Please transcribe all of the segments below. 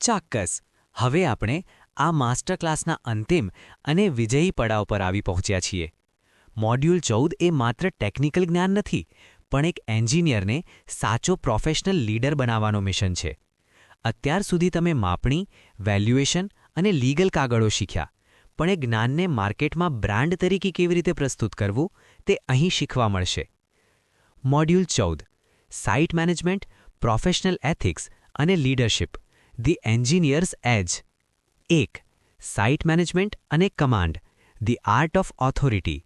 ચોક્કસ. હવે આપણે આ માસ્ટર ક્લાસના અંતિમ અને વિજયી પડાવ પર આવી પહોંચ્યા છીએ. મોડ્યુલ 14 એ માત્ર ટેકનિકલ જ્ઞાન નથી, પણ એક એન્જિનિયરને સાચો પ્રોફેશનલ લીડર બનાવવાનો મિશન છે. અત્યાર સુધી તમે માપણી, વેલ્યુએશન અને લીગલ કાગળો શીખ્યા, પણ એ જ્ઞાનને માર્કેટમાં બ્રાન્ડ તરીકે કેવી રીતે પ્રસ્તુત કરવું તે અહીં શીખવા મળશે. Module 14 site management, professional ethics અને leadership, the engineers edge. 1. Site management અને command, the art of authority.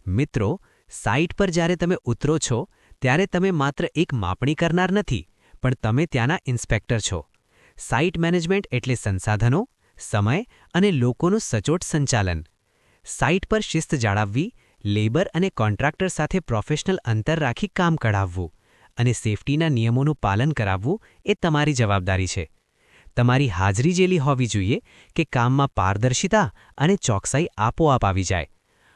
મિત્રો, સાઇટ પર જ્યારે તમે ઉતરો છો ત્યારે તમે માત્ર એક માપણી કરનાર નથી, પણ તમે ત્યાંના ઇન્સ્પેક્ટર છો. સાઇટ મેનેજમેન્ટ એટલે સંસાધનો, સમય અને લોકોનું સચોટ સંચાલન. સાઇટ પર શિસ્ત જાળવવી, લેબર અને કોન્ટ્રાક્ટર સાથે પ્રોફેશનલ અંતર રાખી કામ કઢાવવું અને સેફટીના નિયમોનું પાલન કરાવવું એ તમારી જવાબદારી છે. તમારી હાજરી જેલી હોવી જોઈએ કે કામમાં પારદર્શિતા અને ચોકસાઈ આપોઆપ આવી જાય.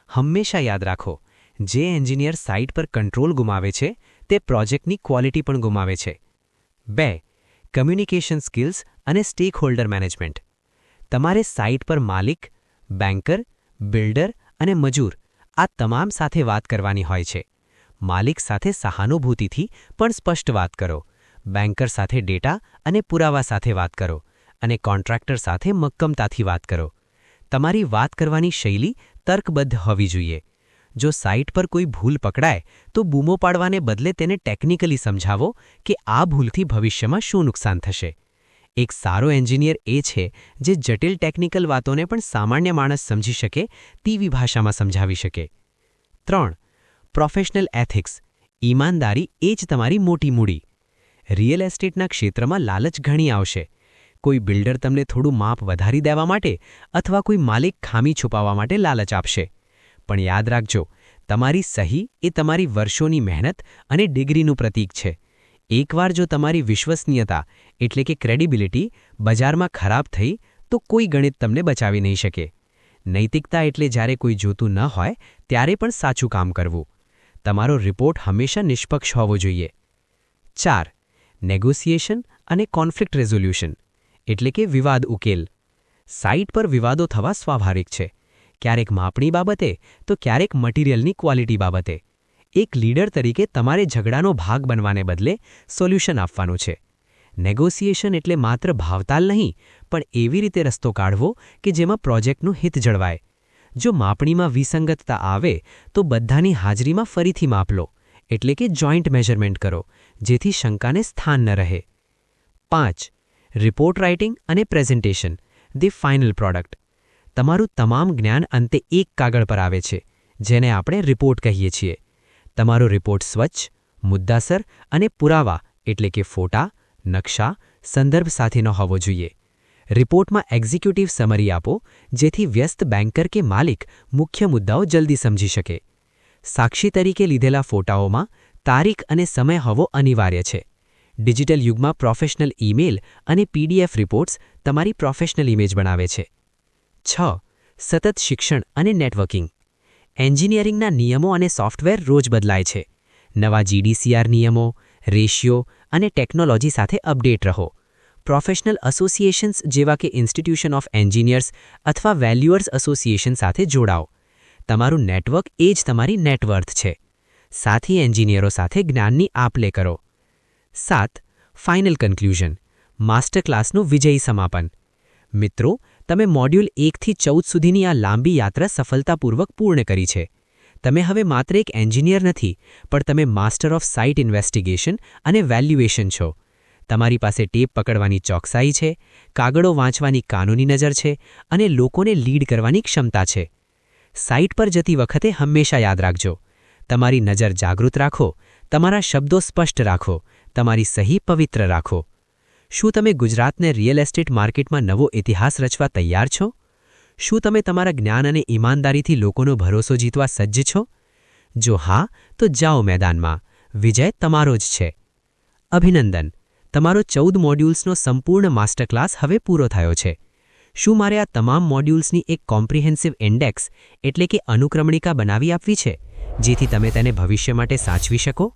હંમેશા યાદ રાખો, જે એન્જિનિયર સાઇટ પર કંટ્રોલ ગુમાવે છે તે પ્રોજેક્ટની ક્વોલિટી પણ ગુમાવે છે. 2. કમ્યુનિકેશન સ્કિલ્સ અને સ્ટેકહોલ્ડર મેનેજમેન્ટ. તમારે સાઇટ પર માલિક, બેન્કર, બિલ્ડર અને મજૂર આ તમામ સાથે વાત કરવાની હોય છે. માલિક સાથે સહાનુભૂતિથી પણ સ્પષ્ટ વાત કરો, બેન્કર સાથે ડેટા અને પુરાવા સાથે વાત કરો અને કોન્ટ્રાક્ટર સાથે મક્કમતાથી વાત કરો. તમારી વાત કરવાની શૈલી તર્કબદ્ધ હોવી જોઈએ. જો સાઇટ પર કોઈ ભૂલ પકડાય તો બૂમો પાડવાને બદલે તેને ટેકનિકલી સમજાવો કે આ ભૂલથી ભવિષ્યમાં શું નુકસાન થશે. એક સારો એન્જિનિયર એ છે જે જટિલ ટેકનિકલ વાતોને પણ સામાન્ય માણસ સમજી શકે તેવી ભાષામાં સમજાવી શકે. 3. પ્રોફેશનલ એથિક્સ, ઈમાનદારી એ જ તમારી મોટી મૂડી. રિયલ એસ્ટેટના ક્ષેત્રમાં લાલચ ઘણી આવશે. કોઈ બિલ્ડર તમને થોડું માપ વધારી દેવા માટે અથવા કોઈ માલિક ખામી છુપાવવા માટે લાલચ આપશે. પણ યાદ રાખજો, તમારી સહી એ તમારી વર્ષોની મહેનત અને ડિગ્રીનું પ્રતીક છે. એકવાર જો તમારી વિશ્વસનીયતા એટલે કે ક્રેડિબિલિટી બજારમાં ખરાબ થઈ તો કોઈ ગણિત તમને બચાવી નહીં શકે. નૈતિકતા એટલે જ્યારે કોઈ જોતું ન હોય ત્યારે પણ સાચું કામ કરવું. તમારો રિપોર્ટ હંમેશા નિષ્પક્ષ હોવો જોઈએ. 4. નેગોશિએશન અને કોન્ફ્લિક્ટ રેઝોલ્યુશન એટલે કે વિવાદ ઉકેલ. સાઇટ પર વિવાદો થવા સ્વાભાવિક છે, ક્યારેક માપણી બાબતે તો ક્યારેક મટીરિયલની ક્વોલિટી બાબતે. એક લીડર તરીકે તમારે ઝઘડાનો ભાગ બનવાને બદલે સોલ્યુશન આપવાનું છે. નેગોશિએશન એટલે માત્ર ભાવતાલ નહીં, પણ એવી રીતે રસ્તો કાઢવો કે જેમાં પ્રોજેક્ટનું હિત જળવાય. જો માપણીમાં વિસંગતતા આવે તો બધાની હાજરીમાં ફરીથી માપ લો, એટલે કે જોઈન્ટ મેઝરમેન્ટ કરો, જેથી શંકાને સ્થાન ન રહે. 5. રિપોર્ટ રાઇટિંગ અને પ્રેઝન્ટેશન, ધી ફાઇનલ પ્રોડક્ટ. તમારું તમામ જ્ઞાન અંતે એક કાગળ પર આવે છે, જેને આપણે રિપોર્ટ કહીએ છીએ. તમારો રિપોર્ટ સ્વચ્છ, મુદ્દાસર અને પુરાવા એટલે કે ફોટા, નકશા, સંદર્ભ સાથેનો હોવો જોઈએ. રિપોર્ટમાં એક્ઝિક્યુટિવ સમરી આપો, જેથી વ્યસ્ત બેન્કર કે માલિક મુખ્ય મુદ્દાઓ જલ્દી સમજી શકે. સાક્ષી તરીકે લીધેલા ફોટાઓમાં તારીખ અને સમય હોવો અનિવાર્ય છે. ડિજિટલ યુગમાં પ્રોફેશનલ ઈમેલ અને PDF રિપોર્ટ્સ તમારી પ્રોફેશનલ ઇમેજ બનાવે છે. 6. સતત શિક્ષણ અને નેટવર્કિંગ. એન્જિનિયરિંગના નિયમો અને સોફ્ટવેર રોજ બદલાય છે. નવા GDCR નિયમો, રેશિયો અને ટેકનોલોજી સાથે અપડેટ રહો. પ્રોફેશનલ એસોસિએશન્સ જેવા કે ઇન્સ્ટિટ્યુશન ઓફ એન્જિનિયર્સ અથવા વેલ્યુઅર્સ એસોસિએશન સાથે જોડાઓ. તમારું નેટવર્ક એ જ તમારી નેટવર્થ છે. સાથી એન્જિનિયરો સાથે જ્ઞાનની આપ-લે કરો. 7. ફાઇનલ કન્ક્લુઝન, માસ્ટર ક્લાસનું વિજયી સમાપન. મિત્રો, તમે મોડ્યુલ 1 થી 14 સુધીની આ લાંબી યાત્રા સફળતાપૂર્વક પૂર્ણ કરી છે. તમે હવે માત્ર એક એન્જિનિયર નથી, પણ તમે માસ્ટર ઓફ સાઇટ ઇન્વેસ્ટિગેશન અને વેલ્યુએશન છો. તમારી પાસે ટેપ પકડવાની ચોકસાઈ છે, કાગળો વાંચવાની કાનૂની નજર છે અને લોકોને લીડ કરવાની ક્ષમતા છે. સાઇટ પર જતી વખતે હંમેશા યાદ રાખજો, તમારી નજર જાગૃત રાખો, તમારા શબ્દો સ્પષ્ટ રાખો, તમારી સહી પવિત્ર રાખો. શું તમે ગુજરાતને રિયલ એસ્ટેટ માર્કેટમાં નવો ઇતિહાસ રચવા તૈયાર છો? શું તમે તમારા જ્ઞાન અને ઈમાનદારીથી લોકોનો ભરોસો જીતવા સજ્જ છો? જો હા, તો જાઓ મેદાનમાં. વિજય તમારો જ છે. અભિનંદન, તમારો 14 મોડ્યુલ્સનો સંપૂર્ણ માસ્ટર ક્લાસ હવે પૂરો થયો છે. શું મારે આ તમામ મોડ્યુલ્સની એક કોમ્પ્રિહેન્સિવ ઇન્ડેક્સ એટલે કે અનુક્રમણિકા બનાવી આપવી છે, જેથી તમે તેને ભવિષ્ય માટે સાચવી શકો?